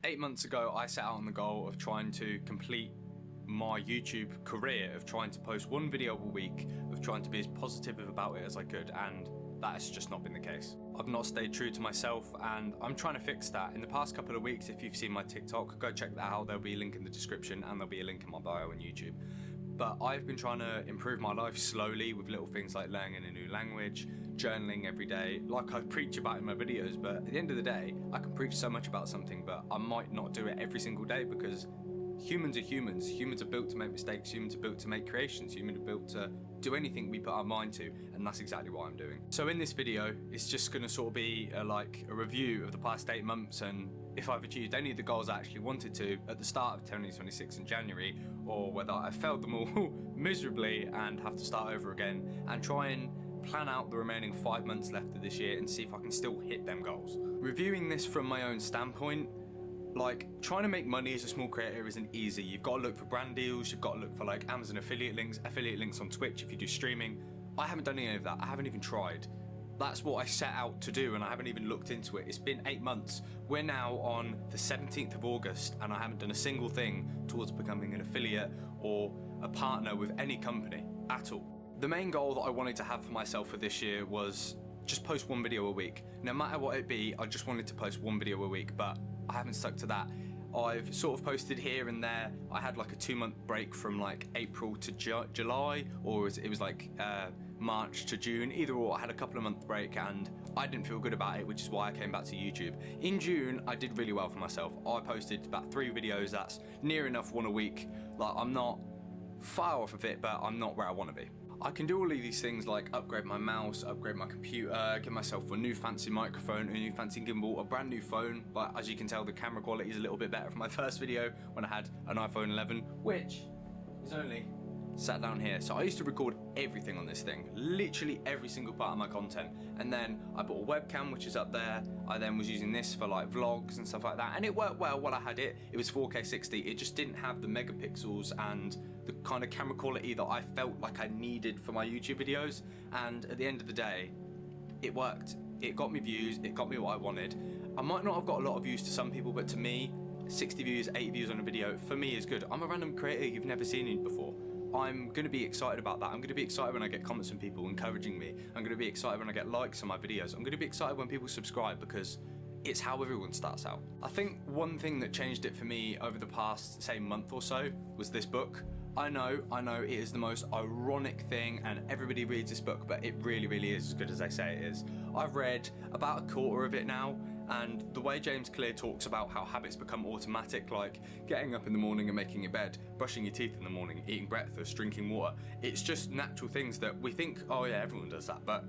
8 months ago, I set out on the goal of trying to complete my YouTube career, of trying to post one video a week, of trying to be as positive about it as I could, and that has just not been the case. I've not stayed true to myself, and I'm trying to fix that. In the past couple of weeks, if you've seen my TikTok, go check that out. There'll be a link in the description, and there'll be a link in my bio on YouTube. But I've been trying to improve my life slowly with little things like learning a new language, journaling every day, like I preach about in my videos. But at the end of the day, I can preach so much about something, but I might not do it every single day, because humans are humans. Humans are built to make mistakes. Humans are built to make creations. Humans are built to do anything we put our mind to, and that's exactly what I'm doing. So in this video, it's just going to sort of be a review of the past 8 months, and if I've achieved any of the goals I actually wanted to at the start of 2026 in January, or whether I failed them all miserably and have to start over again, and try and plan out the remaining 5 months left of this year and see if I can still hit them goals. Reviewing this from my own standpoint, trying to make money as a small creator isn't easy. You've got to look for brand deals, you've got to look for Amazon affiliate links on Twitch if you do streaming. I haven't done any of that. I haven't even tried. That's what I set out to do, and I haven't even looked into it. It's been 8 months. We're now on the 17th of August, and I haven't done a single thing towards becoming an affiliate or a partner with any company at all. The main goal that I wanted to have for myself for this year was just post one video a week. No matter what it be, I just wanted to post one video a week, but I haven't stuck to that. I've sort of posted here and there. I had a 2-month break from April to July, or it was March to June. Either or, I had a couple of month break and I didn't feel good about it, which is why I came back to YouTube. In June, I did really well for myself. I posted about 3 videos. That's near enough one a week. I'm not far off of it, but I'm not where I want to be. I can do all of these things like upgrade my mouse, upgrade my computer, get myself a new fancy microphone, a new fancy gimbal, a brand new phone. But as you can tell, the camera quality is a little bit better from my first video when I had an iPhone 11, which is only sat down here. So I used to record everything on this thing, literally every single part of my content. And then I bought a webcam, which is up there. I then was using this for vlogs and stuff like that. And it worked well while I had it. It was 4K 60. It just didn't have the megapixels and the kind of camera quality that I felt like I needed for my YouTube videos. And at the end of the day, it worked. It got me views, it got me what I wanted. I might not have got a lot of views to some people, but to me, 60 views, 80 views on a video, for me is good. I'm a random creator, you've never seen me before. I'm gonna be excited about that. I'm gonna be excited when I get comments from people encouraging me. I'm gonna be excited when I get likes on my videos. I'm gonna be excited when people subscribe, because it's how everyone starts out. I think one thing that changed it for me over the past, say, month or so was this book. I know, it is the most ironic thing, and everybody reads this book, but it really, really is as good as they say it is. I've read about a quarter of it now, and the way James Clear talks about how habits become automatic, like getting up in the morning and making your bed, brushing your teeth in the morning, eating breakfast, drinking water, it's just natural things that we think, oh yeah, everyone does that, but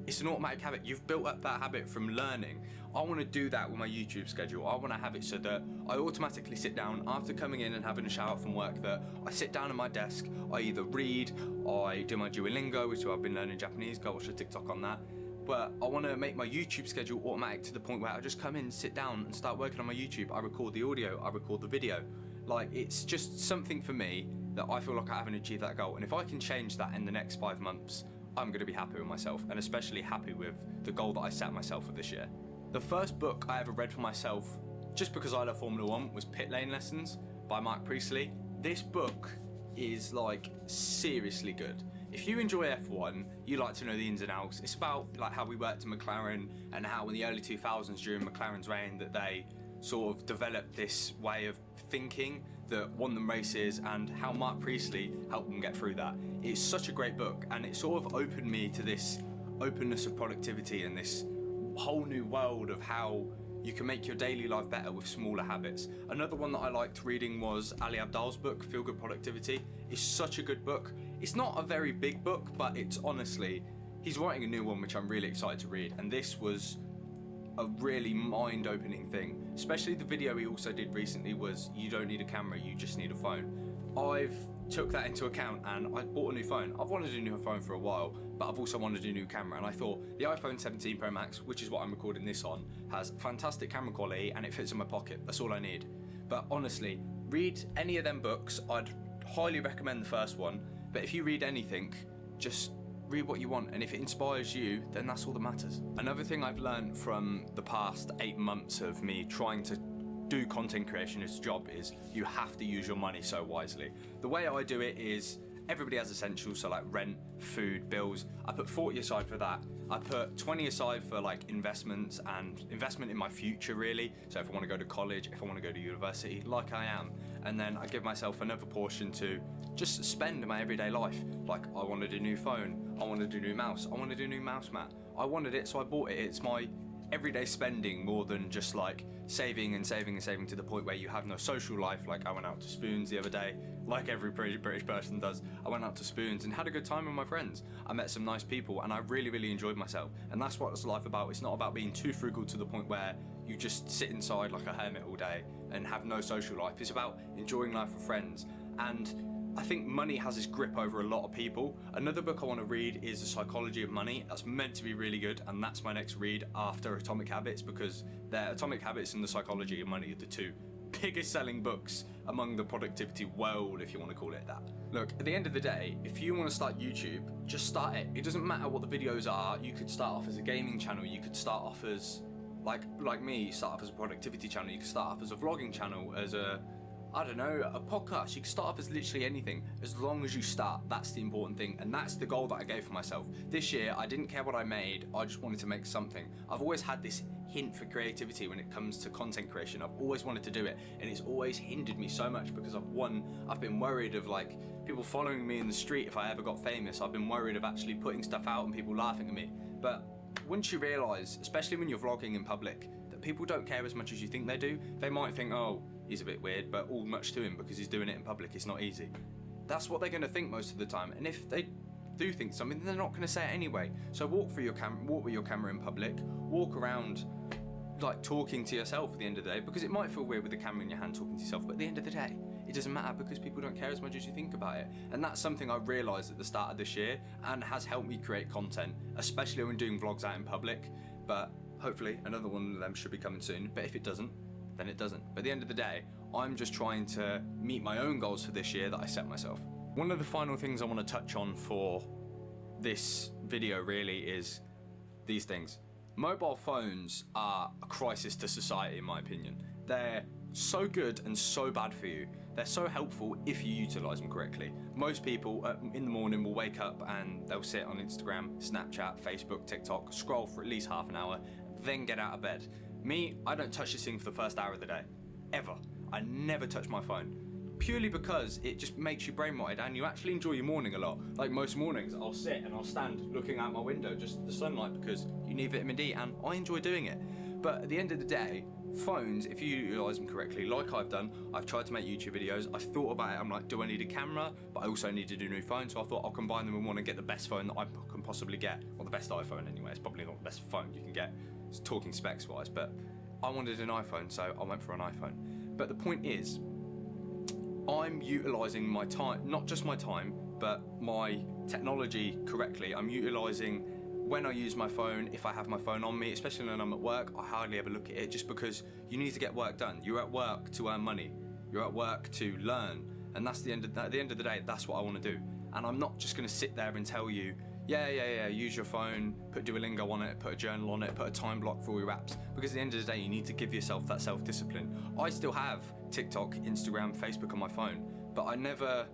it's an automatic habit. You've built up that habit from learning. I want to do that with my YouTube schedule. I want to have it so that I automatically sit down after coming in and having a shower from work, that I sit down at my desk, I either read, I do my Duolingo, which I've been learning Japanese, go watch a TikTok on that. But I want to make my YouTube schedule automatic to the point where I just come in, sit down and start working on my YouTube. I record the audio, I record the video. It's just something for me that I feel like I haven't achieved that goal. And if I can change that in the next 5 months, I'm going to be happy with myself, and especially happy with the goal that I set myself for this year. The first book I ever read for myself, just because I love Formula 1, was Pit Lane Lessons by Mark Priestley. This book is seriously good. If you enjoy F1, you like to know the ins and outs. It's about how we worked at McLaren, and how in the early 2000s during McLaren's reign that they sort of developed this way of thinking that won them races, and how Mark Priestley helped them get through that. It's such a great book, and it sort of opened me to this openness of productivity and this whole new world of how you can make your daily life better with smaller habits. Another one that I liked reading was Ali Abdaal's book, Feel Good Productivity. It's such a good book. It's not a very big book, but it's honestly, he's writing a new one which I'm really excited to read, and this was a really mind-opening thing. Especially the video he also did recently was, you don't need a camera, you just need a phone. I've took that into account and I bought a new phone. I've wanted a new phone for a while, but I've also wanted a new camera, and I thought the iPhone 17 Pro Max, which is what I'm recording this on, has fantastic camera quality and it fits in my pocket. That's all I need. But honestly, read any of them books. I'd highly recommend the first one, but if you read anything, just read what you want, and if it inspires you, then that's all that matters. Another thing I've learned from the past 8 months of me trying to do content creation as a job is you have to use your money so wisely. The way I do it is everybody has essentials, so like rent, food, bills. I put 40 aside for that. I put 20 aside for like investments and investment in my future really. So if I want to go to college, if I want to go to university, like I am. And then I give myself another portion to just spend in my everyday life. Like I wanted a new phone, I wanted a new mouse, I wanted a new mouse mat. I wanted it, so I bought it. It's my everyday spending more than just like saving and saving and saving to the point where you have no social life. Like I went out to Spoons the other day, like every British person does. I went out to Spoons and had a good time with my friends. I met some nice people and I really enjoyed myself. And that's what it's life about. It's not about being too frugal to the point where you just sit inside like a hermit all day and have no social life. It's about enjoying life with friends. And I think money has this grip over a lot of people. Another book I want to read is The Psychology of Money. That's meant to be really good, and that's my next read after Atomic Habits, because Atomic Habits and The Psychology of Money are the two biggest selling books among the productivity world, if you want to call it that. Look, at the end of the day, if you want to start YouTube, just start it. It doesn't matter what the videos are. You could start off as a gaming channel. You could start off as, like me, you start off as a productivity channel. You could start off as a vlogging channel, as a podcast. You can start off as literally anything, as long as you start. That's the important thing, and that's the goal that I gave for myself. This year, I didn't care what I made, I just wanted to make something. I've always had this hint for creativity when it comes to content creation. I've always wanted to do it, and it's always hindered me so much because I've been worried of like people following me in the street if I ever got famous. I've been worried of actually putting stuff out and people laughing at me. But once you realise, especially when you're vlogging in public, that people don't care as much as you think they do. They might think, oh, he's a bit weird, but all much to him because he's doing it in public. It's not easy. That's what they're going to think most of the time. And if they do think something, then they're not going to say it anyway. So walk with your camera in public. Walk around like talking to yourself at the end of the day, because it might feel weird with the camera in your hand talking to yourself, but at the end of the day, it doesn't matter because people don't care as much as you think about it. And that's something I realised at the start of this year and has helped me create content, especially when doing vlogs out in public. But hopefully another one of them should be coming soon. But if it doesn't, then it doesn't. But at the end of the day, I'm just trying to meet my own goals for this year that I set myself. One of the final things I want to touch on for this video really is these things. Mobile phones are a crisis to society, in my opinion. They're so good and so bad for you. They're so helpful if you utilize them correctly. Most people in the morning will wake up and they'll sit on Instagram, Snapchat, Facebook, TikTok, scroll for at least half an hour, then get out of bed. Me, I don't touch this thing for the first hour of the day, ever. I never touch my phone, purely because it just makes you brain rotted and you actually enjoy your morning a lot. Like most mornings, I'll sit and I'll stand looking out my window, just the sunlight, because you need vitamin D and I enjoy doing it. But at the end of the day, phones, if you utilize them correctly, like I've done, I've tried to make YouTube videos, I've thought about it, I'm like, do I need a camera? But I also needed a new phone, so I thought I'll combine them in one and get the best phone that I can possibly get. Well, the best iPhone anyway, it's probably not the best phone you can get, it's talking specs wise, but I wanted an iPhone, so I went for an iPhone. But the point is, I'm utilising my time, not just my time, but my technology correctly. I'm utilising when I use my phone, if I have my phone on me, especially when I'm at work, I hardly ever look at it just because you need to get work done. You're at work to earn money. You're at work to learn. And that's at the end of the day, that's what I want to do. And I'm not just going to sit there and tell you, yeah, use your phone, put Duolingo on it, put a journal on it, put a time block for all your apps. Because at the end of the day, you need to give yourself that self-discipline. I still have TikTok, Instagram, Facebook on my phone, but I never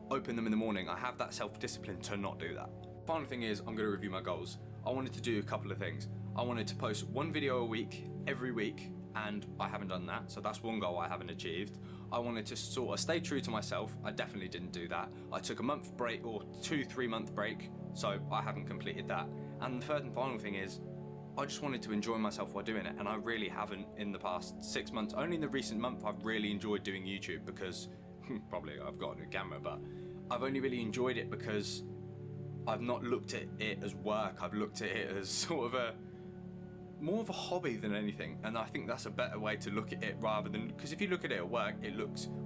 open them in the morning. I have that self-discipline to not do that. Final thing is, I'm going to review my goals. I wanted to do a couple of things. I wanted to post one video a week, every week, and I haven't done that, so that's one goal I haven't achieved. I wanted to sort of stay true to myself. I definitely didn't do that. I took a month break, or 2-3 month break, so I haven't completed that. And the third and final thing is, I just wanted to enjoy myself while doing it, and I really haven't in the past 6 months. Only in the recent month I've really enjoyed doing YouTube because, probably I've got a new camera, but I've only really enjoyed it because I've not looked at it as work. I've looked at it as sort of more of a hobby than anything, and I think that's a better way to look at it rather than, because if you look at it at work,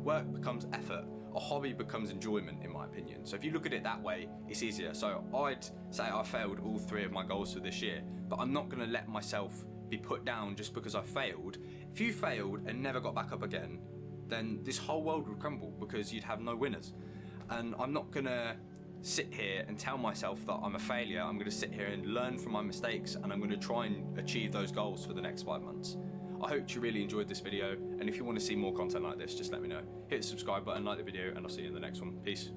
work becomes effort. A hobby becomes enjoyment, in my opinion. So if you look at it that way, it's easier. So I'd say I failed all 3 of my goals for this year, but I'm not going to let myself be put down just because I failed. If you failed and never got back up again, then this whole world would crumble because you'd have no winners. And I'm not going to sit here and tell myself that I'm a failure. I'm going to sit here and learn from my mistakes, and I'm going to try and achieve those goals for the next 5 months. I hope you really enjoyed this video, and if you want to see more content like this, just let me know. Hit the subscribe button, like the video, and I'll see you in the next one. Peace.